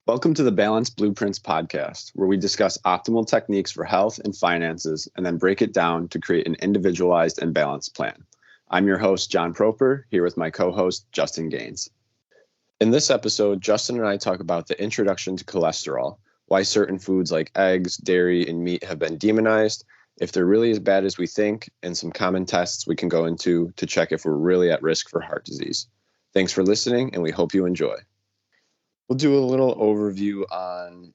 Welcome to the Balanced Blueprints podcast, where we discuss optimal techniques for health and finances and then break it down to create an individualized and balanced plan. I'm your host, John Proper, here with my co-host, Justin Gaines. In this episode, Justin and I talk about the introduction to cholesterol, why certain foods like eggs, dairy, and meat have been demonized, if they're really as bad as we think, and some common tests we can go into to check if we're really at risk for heart disease. Thanks for listening, and we hope you enjoy. We'll do a little overview on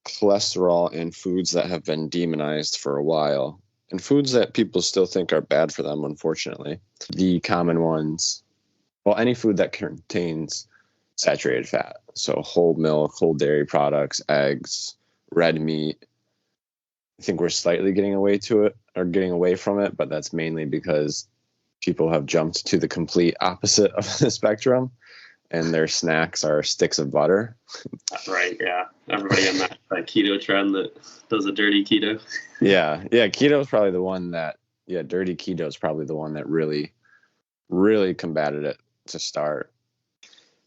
cholesterol and foods that have been demonized for a while, and foods that people still think are bad for them, unfortunately. The common ones, well, any food that contains saturated fat, so whole milk, whole dairy products, eggs, red meat. I think we're slightly getting away from it, but that's mainly because people have jumped to the complete opposite of the spectrum. And their snacks are sticks of butter. That's right, yeah. Everybody in that keto trend that does a dirty keto. Yeah, keto is probably the one that, dirty keto is probably the one that really, really combated it to start.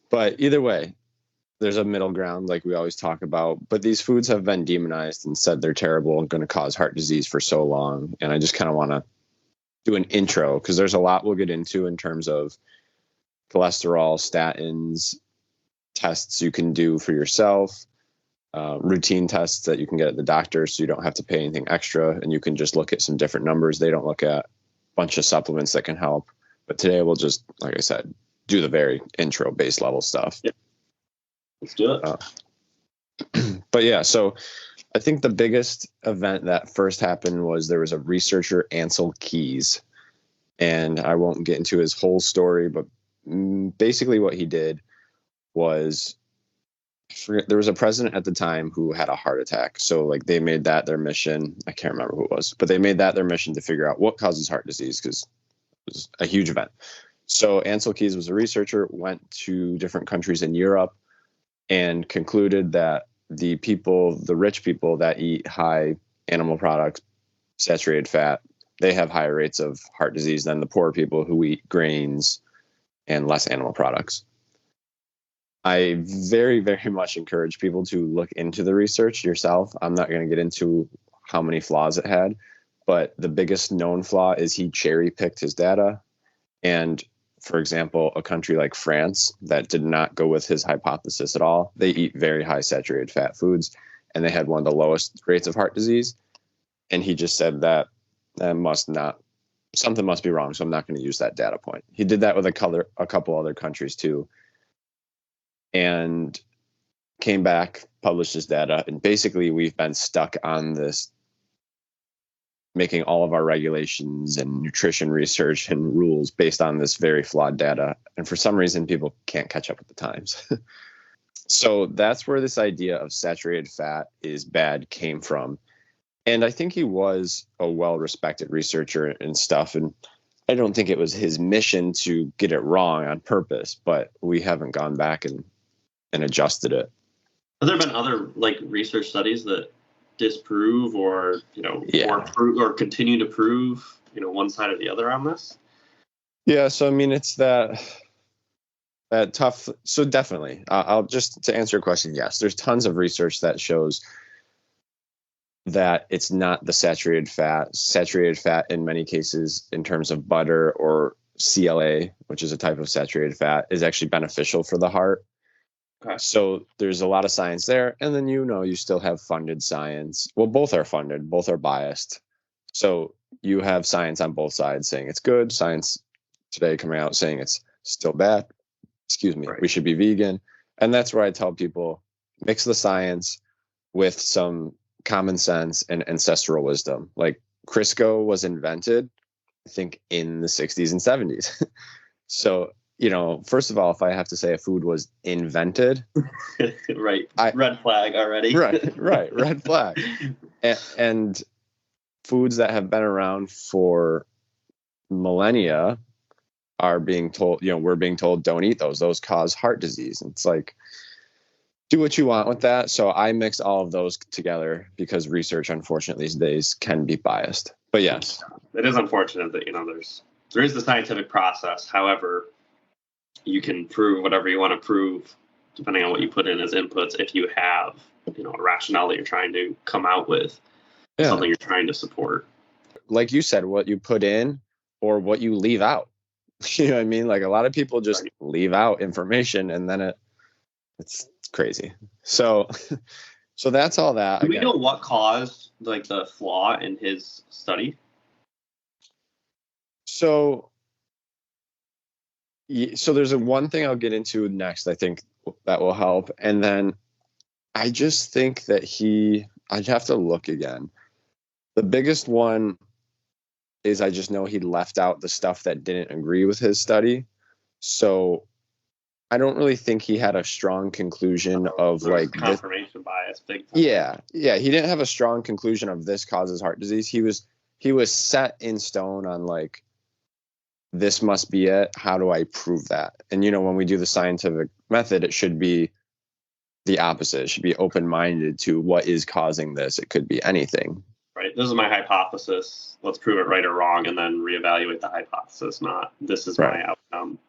But either way, there's a middle ground like we always talk about. But these foods have been demonized and said they're terrible and going to cause heart disease for so long. And I just kind of want to do an intro because there's a lot we'll get into in terms of cholesterol, statins, tests you can do for yourself, routine tests that you can get at the doctor so you don't have to pay anything extra, and you can just look at some different numbers. They don't look at a bunch of supplements that can help. But today we'll just, like I said, do the very intro base level stuff. Yeah. Let's do it. But yeah, so I think the biggest event that first happened was there was a researcher, Ancel Keys, and I won't get into his whole story, but basically what he did was, there was a president at the time who had a heart attack. So like they made that their mission. I can't remember who it was, but they made that their mission to figure out what causes heart disease because it was a huge event. So Ancel Keys was a researcher, went to different countries in Europe and concluded that the rich people that eat high animal products, saturated fat, they have higher rates of heart disease than the poor people who eat grains and less animal products. I very, very much encourage people to look into the research yourself. I'm not going to get into how many flaws it had, but the biggest known flaw is he cherry-picked his data. And for example, a country like France that did not go with his hypothesis at all, they eat very high saturated fat foods, and they had one of the lowest rates of heart disease. And he just said that something must be wrong, so I'm not going to use that data point. He did that with a couple other countries too, and came back, published his data, and basically we've been stuck on this, making all of our regulations and nutrition research and rules based on this very flawed data. And for some reason, people can't catch up with the times. So that's where this idea of saturated fat is bad came from. And I think he was a well-respected researcher and stuff. And I don't think it was his mission to get it wrong on purpose, but we haven't gone back and adjusted it. Have there been other research studies that disprove or or continue to prove one side or the other on this? Yeah, so I mean it's that tough. So definitely, I'll just to answer your question. Yes, there's tons of research that shows that it's not the saturated fat. Saturated fat in many cases, in terms of butter or CLA, which is a type of saturated fat, is actually beneficial for the heart. Okay. So there's a lot of science there. And then, you still have funded science. Well, both are funded, both are biased. So you have science on both sides saying it's good, science today coming out saying it's still bad. Right. We should be vegan. And that's where I tell people, mix the science with some common sense and ancestral wisdom. Like Crisco was invented, I think, in the 60s and 70s. So, first of all, if I have to say a food was invented, right, red flag already. right, red flag. And foods that have been around for millennia are being told, we're being told don't eat those. Those cause heart disease. And it's like, do what you want with that. So I mix all of those together because research, unfortunately, these days can be biased. But yes, it is unfortunate that there is the scientific process. However, you can prove whatever you want to prove depending on what you put in as inputs, if you have, a rationale that you're trying to come out with, something you're trying to support. Like you said, what you put in or what you leave out. You know what I mean? Like a lot of people just leave out information, and then it's crazy. So that's all that. Do we know what caused like the flaw in his study? So there's one thing I'll get into next. I think that will help. And then I just think that I'd have to look again. The biggest one is I just know he left out the stuff that didn't agree with his study. So I don't really think he had a strong conclusion of like confirmation bias. Big time. Yeah. He didn't have a strong conclusion of this causes heart disease. He was set in stone on like, this must be it. How do I prove that? And when we do the scientific method, it should be the opposite. It should be open-minded to what is causing this. It could be anything. Right. This is my hypothesis. Let's prove it right or wrong, and then reevaluate the hypothesis. Not this is my outcome.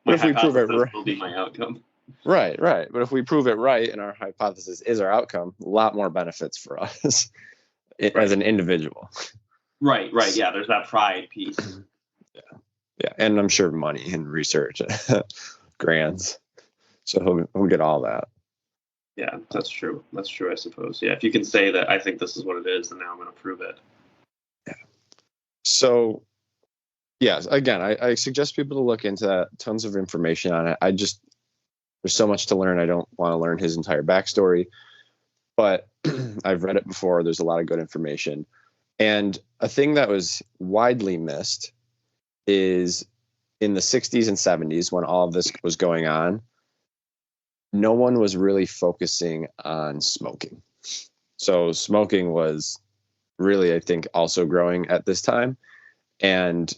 My if we prove it right, will be my outcome. Right. But if we prove it right, and our hypothesis is our outcome, a lot more benefits for us as an individual. Right. Yeah. There's that pride piece. Yeah, and I'm sure money and research, grants. So he'll get all that. Yeah, that's true. I suppose. Yeah, if you can say that I think this is what it is, then now I'm going to prove it. Yeah. So, yes, again, I suggest people to look into that. Tons of information on it. There's so much to learn. I don't want to learn his entire backstory, but I've read it before. There's a lot of good information. And a thing that was widely missed is in the 60s and 70s, when all of this was going on, no one was really focusing on smoking. So smoking was really, I think, also growing at this time. And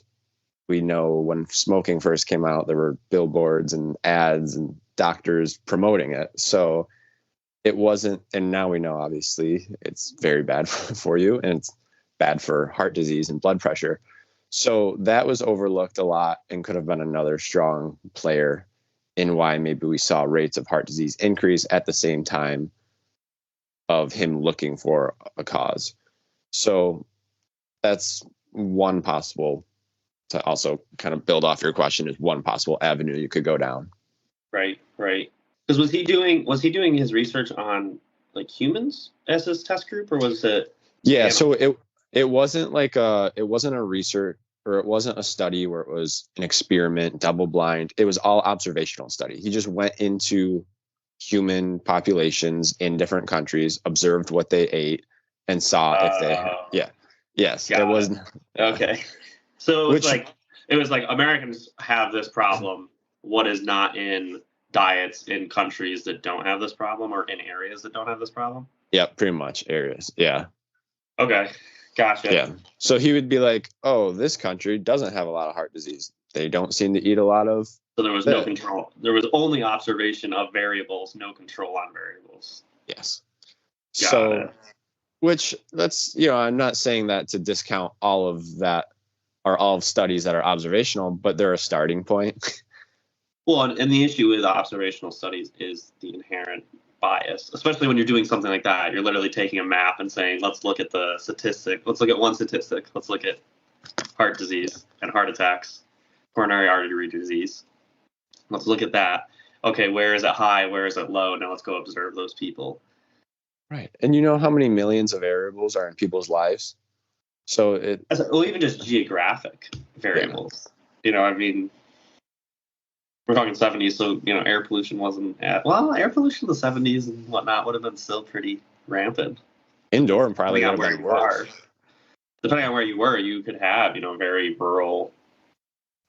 we know when smoking first came out, there were billboards and ads and doctors promoting it. So it wasn't, and now we know, obviously, it's very bad for you, and it's bad for heart disease and blood pressure. So that was overlooked a lot and could have been another strong player in why maybe we saw rates of heart disease increase at the same time of him looking for a cause. So that's one possible, to also kind of build off your question, is one possible avenue you could go down. Right. Because was he doing his research on like humans as his test group, or was it? Yeah. So it wasn't like it wasn't a research, or it wasn't a study where it was an experiment, double blind. It was all observational study. He just went into human populations in different countries, observed what they ate, and saw if they. Yes. It wasn't. Okay. So it was like Americans have this problem. What is not in diets in countries that don't have this problem, or in areas that don't have this problem? Yeah, pretty much areas. Yeah. Okay. Gotcha. Yeah. So he would be like, oh, this country doesn't have a lot of heart disease. They don't seem to eat a lot of. So there was no control. There was only observation of variables, no control on variables. Yes. Which that's, I'm not saying that to discount all of that, or all of studies that are observational, but they're a starting point. Well, and the issue with observational studies is the inherent bias, especially when you're doing something like that. You're literally taking a map and saying, let's look at the statistic. Let's look at one statistic. Let's look at heart disease and heart attacks, coronary artery disease. Let's look at that. Okay, where is it high? Where is it low? Now let's go observe those people. Right. And you know how many millions of variables are in people's lives? So even just geographic variables. I mean, we're talking 70s, so air pollution wasn't air pollution in the 70s and whatnot would have been still pretty rampant. Indoor and probably would have been worse. Depending on where you were, you could have very rural,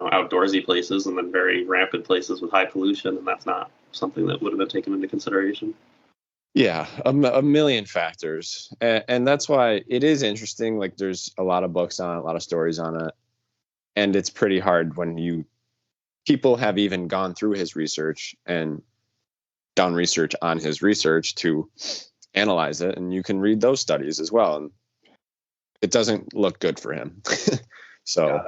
outdoorsy places, and then very rampant places with high pollution, and that's not something that would have been taken into consideration. Yeah, a million factors, and that's why it is interesting. Like, there's a lot of books on it, a lot of stories on it, and it's pretty hard when people have even gone through his research and done research on his research to analyze it, and you can read those studies as well, and it doesn't look good for him. So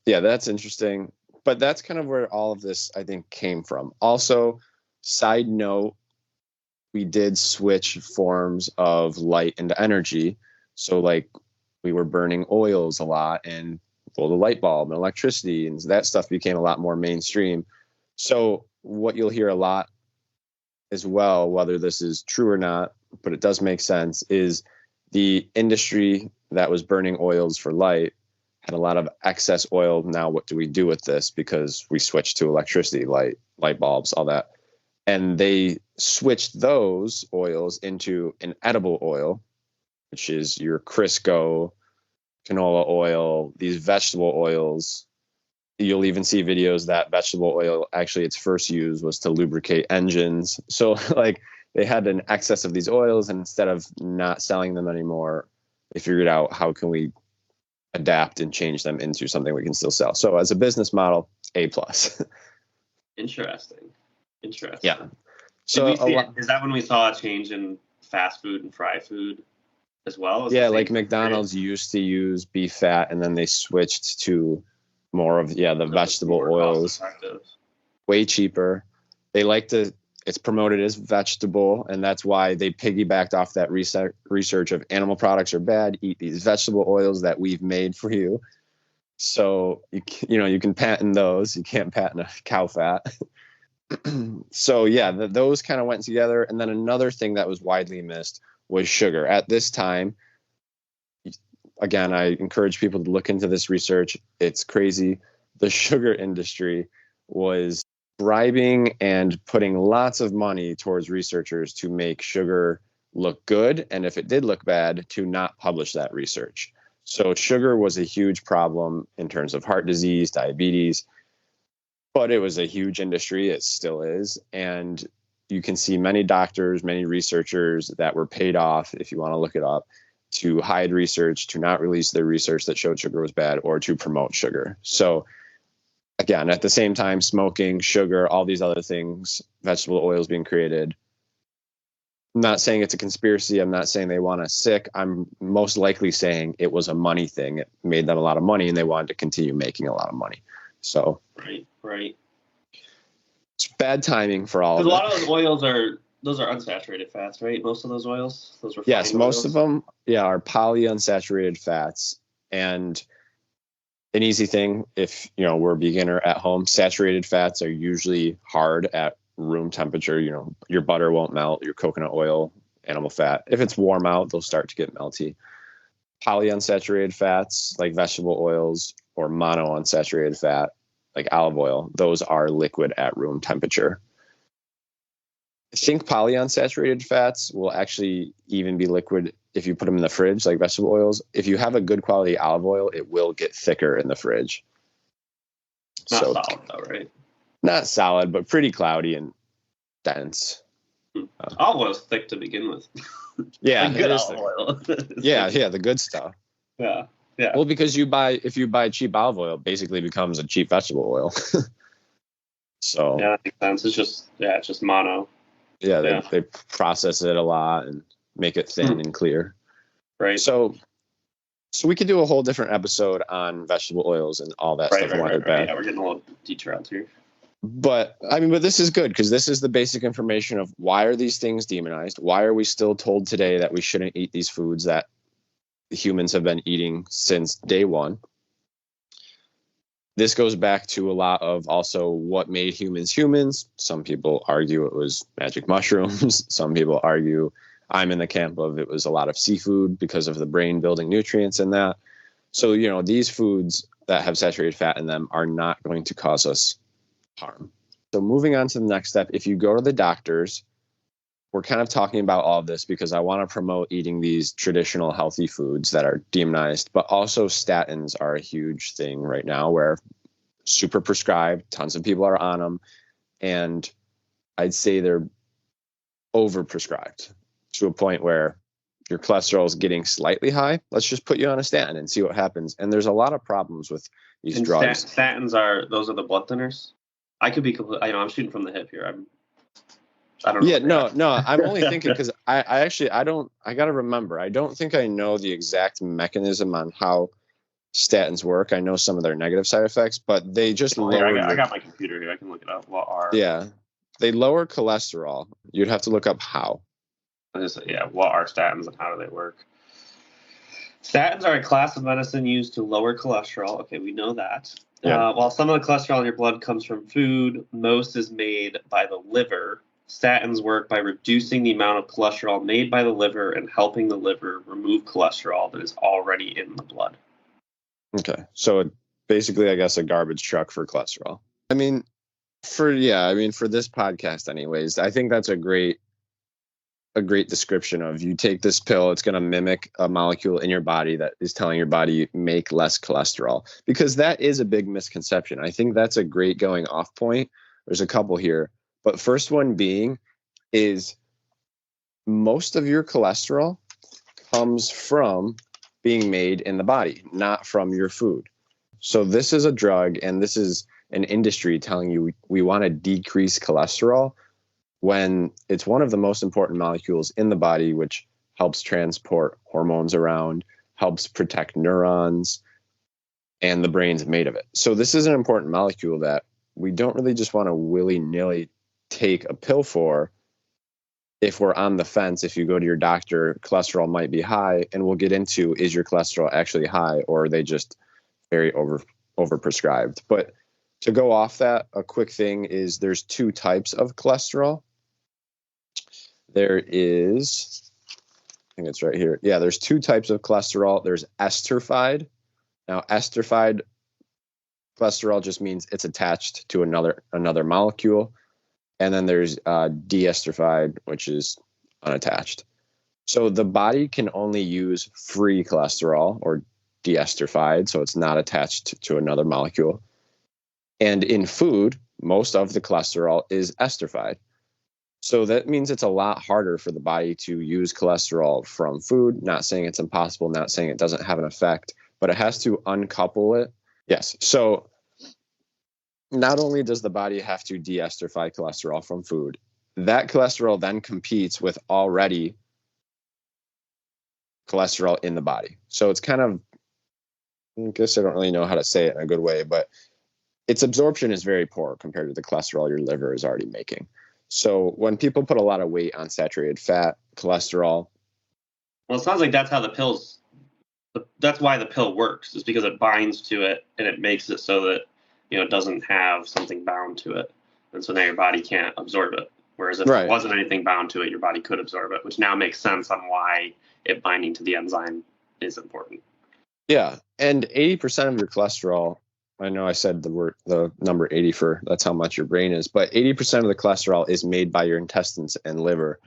yeah, that's interesting. But that's kind of where all of this, I think, came from. Also, Side note, we did switch forms of light into energy. So like we were burning oils a lot, and the light bulb and electricity, and that stuff became a lot more mainstream. So what you'll hear a lot as well, whether this is true or not, but it does make sense, is the industry that was burning oils for light had a lot of excess oil. Now what do we do with this? Because we switched to electricity, light bulbs, all that. And they switched those oils into an edible oil, which is your Crisco, canola oil, these vegetable oils. You'll even see videos that vegetable oil, actually its first use was to lubricate engines. So like they had an excess of these oils, and instead of not selling them anymore, they figured out how can we adapt and change them into something we can still sell. So as a business model, A+. Interesting. Yeah. So is that when we saw a change in fast food and fried food as well? Yeah, like McDonald's used to use beef fat, and then they switched to more of the vegetable oils. Way cheaper. They like to, it's promoted as vegetable, and that's why they piggybacked off that research of animal products are bad, eat these vegetable oils that we've made for you. So you can patent those. You can't patent a cow fat. So yeah, those kind of went together. And then another thing that was widely missed was sugar. At this time, again, I encourage people to look into this research. It's crazy. The sugar industry was bribing and putting lots of money towards researchers to make sugar look good, and if it did look bad, to not publish that research. So sugar was a huge problem in terms of heart disease, diabetes, but it was a huge industry. It still is. And you can see many doctors, many researchers that were paid off, if you want to look it up, to hide research, to not release their research that showed sugar was bad, or to promote sugar. So again, at the same time, smoking, sugar, all these other things, vegetable oils being created. I'm not saying it's a conspiracy. I'm not saying they want us sick. I'm most likely saying it was a money thing. It made them a lot of money, and they wanted to continue making a lot of money. So right. It's bad timing for all of it. A lot of those oils are unsaturated fats, right? Most of those oils, those refined yes, most oils. of them, are polyunsaturated fats. And an easy thing, if we're a beginner at home, saturated fats are usually hard at room temperature. Your butter won't melt, your coconut oil, animal fat. If it's warm out, they'll start to get melty. Polyunsaturated fats like vegetable oils, or monounsaturated fat like olive oil, those are liquid at room temperature. I think polyunsaturated fats will actually even be liquid if you put them in the fridge, like vegetable oils. If you have a good quality olive oil, it will get thicker in the fridge. Not solid though, right? Not solid, but pretty cloudy and dense. Olive oil is thick to begin with. Yeah, like good olive oil. yeah, the good stuff. Yeah. Well, because if you buy cheap olive oil, it basically becomes a cheap vegetable oil. So yeah, that makes sense. It's just mono. Yeah, they process it a lot and make it thin and clear. Right. So we could do a whole different episode on vegetable oils and all that stuff. Right. Yeah, we're getting a little detailed here. But this is good, because this is the basic information of why are these things demonized? Why are we still told today that we shouldn't eat these foods that humans have been eating since day one? This goes back to a lot of also what made humans humans. Some people argue it was magic mushrooms. Some people argue, I'm in the camp of, it was a lot of seafood because of the brain building nutrients in that. So, these foods that have saturated fat in them are not going to cause us harm. So moving on to the next step, if you go to the doctors, we're kind of talking about all of this because I want to promote eating these traditional healthy foods that are demonized, but also statins are a huge thing right now, where super prescribed, tons of people are on them. And I'd say they're overprescribed to a point where your cholesterol is getting slightly high. Let's just put you on a statin and see what happens. And there's a lot of problems with these drugs. Statins those are the blood thinners. I could be completely, I'm shooting from the hip here. I don't know. Yeah, no. I'm only thinking because I got to remember, I don't think I know the exact mechanism on how statins work. I know some of their negative side effects, but they just lower. I got my computer here. I can look it up. Yeah. they lower cholesterol. You'd have to look up how. What are statins and how do they work? Statins are a class of medicine used to lower cholesterol. Okay, we know that. Yeah. While some of the cholesterol in your blood comes from food, most is made by the liver. Statins work by reducing the amount of cholesterol made by the liver and helping the liver remove cholesterol that is already in the blood. Okay. So basically, I guess, a garbage truck for cholesterol. I mean, for this podcast anyways, I think that's a great description of, you take this pill, it's going to mimic a molecule in your body that is telling your body make less cholesterol, because that is a big misconception. I think that's a great going off point. There's a couple here, but first one being is most of your cholesterol comes from being made in the body, not from your food. So this is a drug, and this is an industry telling you we want to decrease cholesterol, when it's one of the most important molecules in the body, which helps transport hormones around, helps protect neurons, and the brain's made of it. So this is an important molecule that we don't really just want to willy-nilly take a pill for. If we're on the fence, if you go to your doctor, cholesterol might be high, and we'll get into, is your cholesterol actually high, or are they just very overprescribed? But to go off that, a quick thing is there's two types of cholesterol. There is, I think it's right here. Yeah, there's two types of cholesterol. There's esterified. Now, esterified cholesterol just means it's attached to another molecule. And then there's deesterified, which is unattached. So the body can only use free cholesterol, or deesterified, so it's not attached to another molecule. And in food, most of the cholesterol is esterified. So that means it's a lot harder for the body to use cholesterol from food. Not saying it's impossible, not saying it doesn't have an effect, but it has to uncouple it. Yes. So not only does the body have to deesterify cholesterol from food, that cholesterol then competes with already cholesterol in the body. So it's kind of, I guess I don't really know how to say it in a good way, but its absorption is very poor compared to the cholesterol your liver is already making. So when people put a lot of weight on saturated fat, cholesterol. Well, it sounds like that's how that's why the pill works, is because it binds to it and it makes it so that, it doesn't have something bound to it. And so now your body can't absorb it. Whereas if there wasn't anything bound to it, your body could absorb it, which now makes sense on why it binding to the enzyme is important. Yeah. And 80% of your cholesterol, I know I said the number 80 for that's how much your brain is, but 80% of the cholesterol is made by your intestines and liver.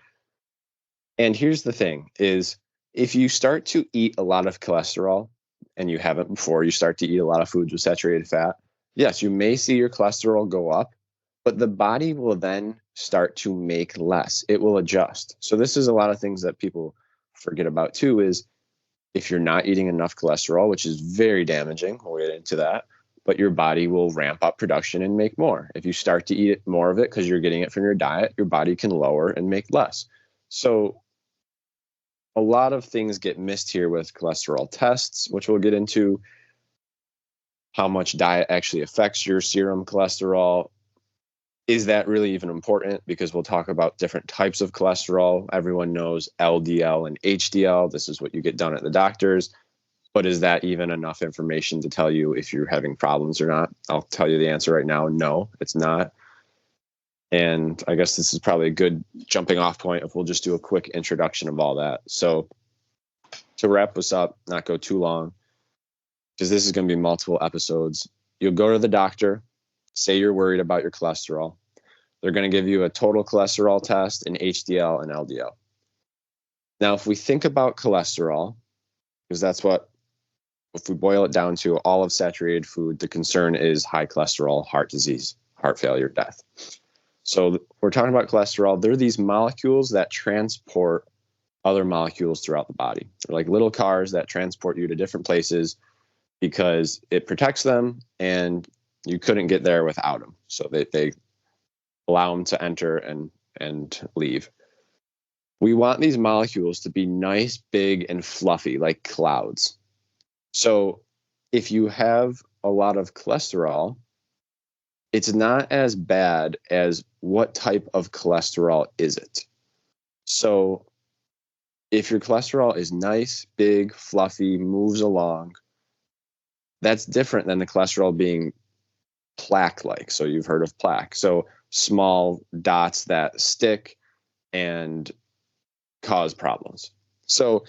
And here's the thing is, if you start to eat a lot of cholesterol, and you haven't before, you start to eat a lot of foods with saturated fat, yes, you may see your cholesterol go up, but the body will then start to make less. It will adjust. So this is a lot of things that people forget about too, is if you're not eating enough cholesterol, which is very damaging, we'll get into that, but your body will ramp up production and make more. If you start to eat more of it because you're getting it from your diet, your body can lower and make less. So a lot of things get missed here with cholesterol tests, which we'll get into. How much diet actually affects your serum cholesterol. Is that really even important? Because we'll talk about different types of cholesterol. Everyone knows LDL and HDL. This is what you get done at the doctor's. But is that even enough information to tell you if you're having problems or not? I'll tell you the answer right now. No, it's not. And I guess this is probably a good jumping off point if we'll just do a quick introduction of all that. So to wrap this up, not go too long, because this is going to be multiple episodes. You'll go to the doctor, say you're worried about your cholesterol. They're going to give you a total cholesterol test, an HDL and LDL. Now, if we think about cholesterol, because that's what, if we boil it down to all of saturated food, the concern is high cholesterol, heart disease, heart failure, death. So we're talking about cholesterol. They're these molecules that transport other molecules throughout the body. They're like little cars that transport you to different places because it protects them and you couldn't get there without them. So they allow them to enter and leave. We want these molecules to be nice, big, and fluffy, like clouds. So if you have a lot of cholesterol, it's not as bad as what type of cholesterol is it. So if your cholesterol is nice, big, fluffy, moves along, that's different than the cholesterol being plaque-like. So you've heard of plaque. So small dots that stick and cause problems. So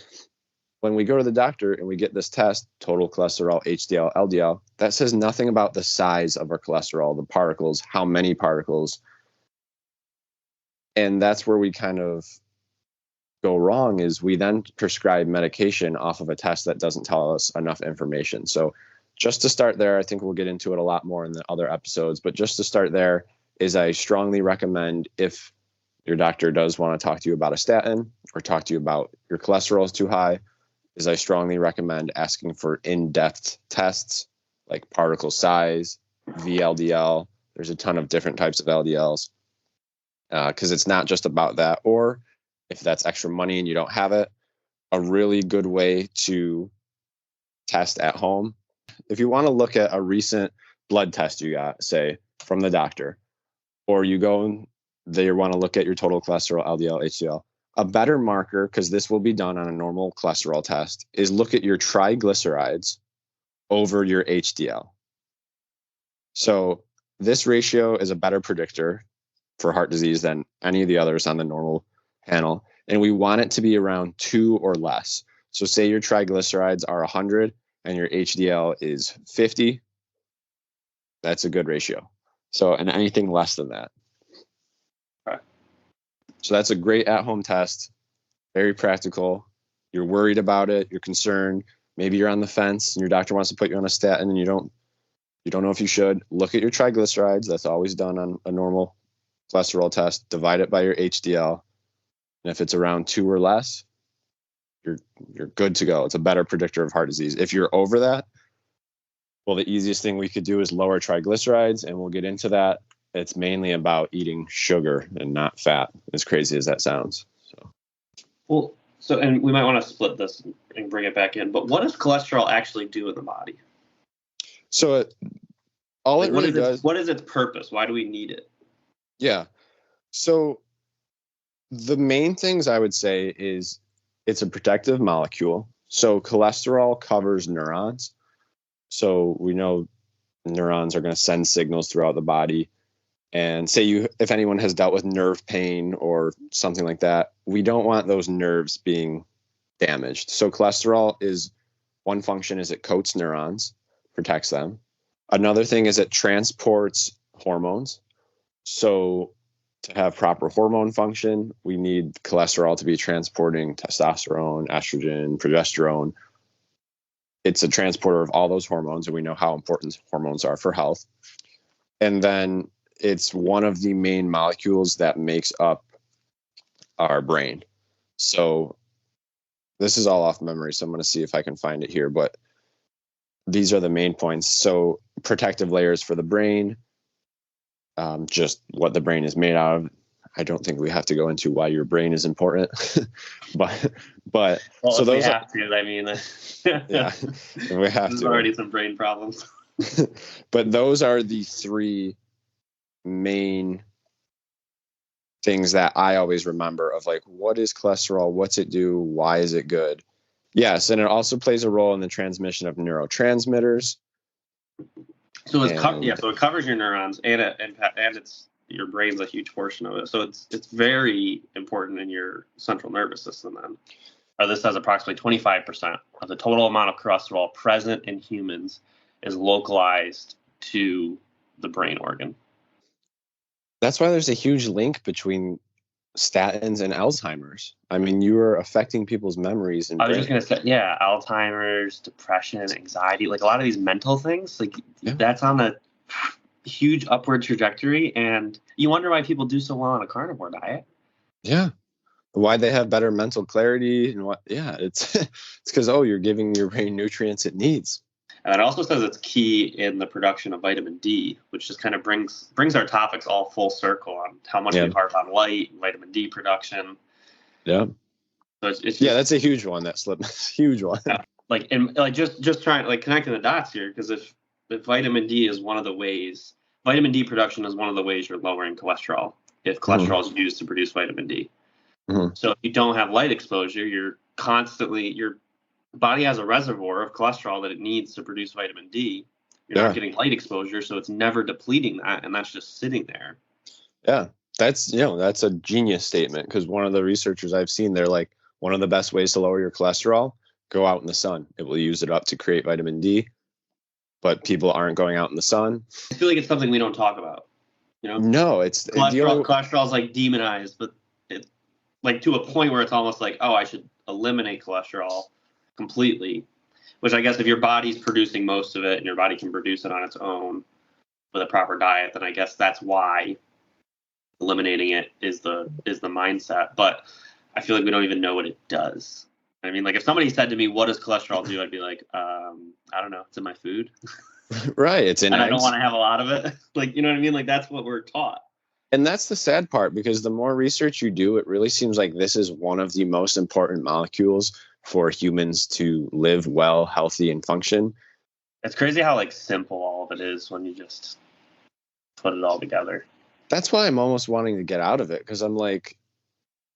when we go to the doctor and we get this test, total cholesterol, HDL, LDL, that says nothing about the size of our cholesterol, the particles, how many particles. And that's where we kind of go wrong, is we then prescribe medication off of a test that doesn't tell us enough information. So just to start there, I think we'll get into it a lot more in the other episodes, but just to start there is I strongly recommend, if your doctor does want to talk to you about a statin or talk to you about your cholesterol is too high, is I strongly recommend asking for in-depth tests like particle size, VLDL. There's a ton of different types of LDLs because it's not just about that. Or if that's extra money and you don't have it, a really good way to test at home. If you want to look at a recent blood test you got, say, from the doctor, or you go and they want to look at your total cholesterol, LDL, HDL, a better marker, because this will be done on a normal cholesterol test, is look at your triglycerides over your HDL. So this ratio is a better predictor for heart disease than any of the others on the normal panel. And we want it to be around 2 or less. So say your triglycerides are 100 and your HDL is 50. That's a good ratio. So, and anything less than that. Right. So that's a great at-home test. Very practical. You're worried about it. You're concerned. Maybe you're on the fence and your doctor wants to put you on a statin and you don't know if you should. Look at your triglycerides. That's always done on a normal cholesterol test. Divide it by your HDL. And if it's around 2 or less, you're good to go. It's a better predictor of heart disease. If you're over that, well, the easiest thing we could do is lower triglycerides, and we'll get into that. It's mainly about eating sugar and not fat, as crazy as that sounds. And we might want to split this and bring it back in, but what does cholesterol actually do in the body? So what is its purpose? Why do we need it? Yeah. So the main things I would say is it's a protective molecule. So cholesterol covers neurons. So we know neurons are going to send signals throughout the body. And say if anyone has dealt with nerve pain or something like that, we don't want those nerves being damaged. So cholesterol is one function is it coats neurons, protects them. Another thing is it transports hormones. So to have proper hormone function, we need cholesterol to be transporting testosterone, estrogen, progesterone. It's a transporter of all those hormones, and we know how important hormones are for health. And then it's one of the main molecules that makes up our brain. So this is all off memory, so I'm going to see if I can find it here, but these are the main points. So protective layers for the brain, just what the brain is made out of. I don't think we have to go into why your brain is important, but well, so those have to. I mean, yeah, we have There's to. already some brain problems. But those are the three main things that I always remember of, like, what is cholesterol? What's it do? Why is it good? Yes, and it also plays a role in the transmission of neurotransmitters. So it covers your neurons, and it's your brain's a huge portion of it. So it's very important in your central nervous system. Then, this has approximately 25% of the total amount of cholesterol present in humans is localized to the brain organ. That's why there's a huge link between statins and Alzheimer's. I mean, you are affecting people's memories. And I was just going to say, Alzheimer's, depression, anxiety, like a lot of these mental things, that's on a huge upward trajectory. And you wonder why people do so well on a carnivore diet. Yeah. Why they have better mental clarity and what? Yeah, it's because, you're giving your brain nutrients it needs. And it also says it's key in the production of vitamin D, which just kind of brings our topics all full circle on how much we harp on light, vitamin D production. Yeah. So it's just, that's a huge one. That slip, huge one. Yeah. Just trying connecting the dots here, because if vitamin D is one of the ways vitamin D production is one of the ways you're lowering cholesterol if cholesterol is used to produce vitamin D. So if you don't have light exposure, your body has a reservoir of cholesterol that it needs to produce vitamin D. You're not getting light exposure, so it's never depleting that, and that's just sitting there. Yeah, that's a genius statement, because one of the researchers I've seen, they're like, one of the best ways to lower your cholesterol, go out in the sun. It will use it up to create vitamin D, but people aren't going out in the sun. I feel like it's something we don't talk about. No, it's cholesterol is like demonized, but it, like to a point where it's almost like, oh, I should eliminate cholesterol completely. Which I guess if your body's producing most of it and your body can produce it on its own with a proper diet, then I guess that's why eliminating it is the mindset. But I feel like we don't even know what it does. I mean, like if somebody said to me, "What does cholesterol do?" I'd be like, I don't know. It's in my food. Right. It's in and eggs. I don't want to have a lot of it. Like, you know what I mean? Like that's what we're taught. And that's the sad part, because the more research you do, it really seems like this is one of the most important molecules for humans to live well, healthy, and function. It's crazy how like simple all of it is when you just put it all together. That's why I'm almost wanting to get out of it, because I'm like,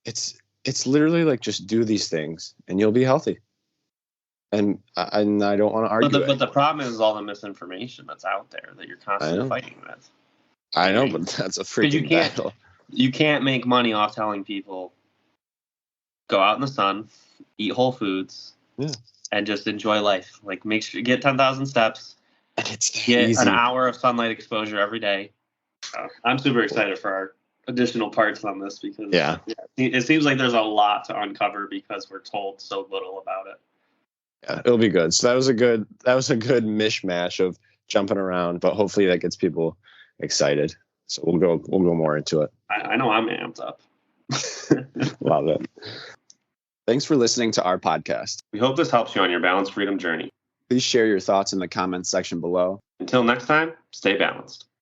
it's literally like, just do these things and you'll be healthy. And I don't want to argue. But the problem is all the misinformation that's out there that you're constantly fighting with. I know, but that's a freaking battle. You can't make money off telling people go out in the sun, eat whole foods, and just enjoy life. Like make sure you get 10,000 steps, get an hour of sunlight exposure every day. I'm super excited for our additional parts on this, because it seems like there's a lot to uncover because we're told so little about it. Yeah, it'll be good. So that was a good mishmash of jumping around, but hopefully that gets people excited. So we'll go more into it. I know I'm amped up. Love it. Thanks for listening to our podcast. We hope this helps you on your balanced freedom journey. Please share your thoughts in the comments section below. Until next time, stay balanced.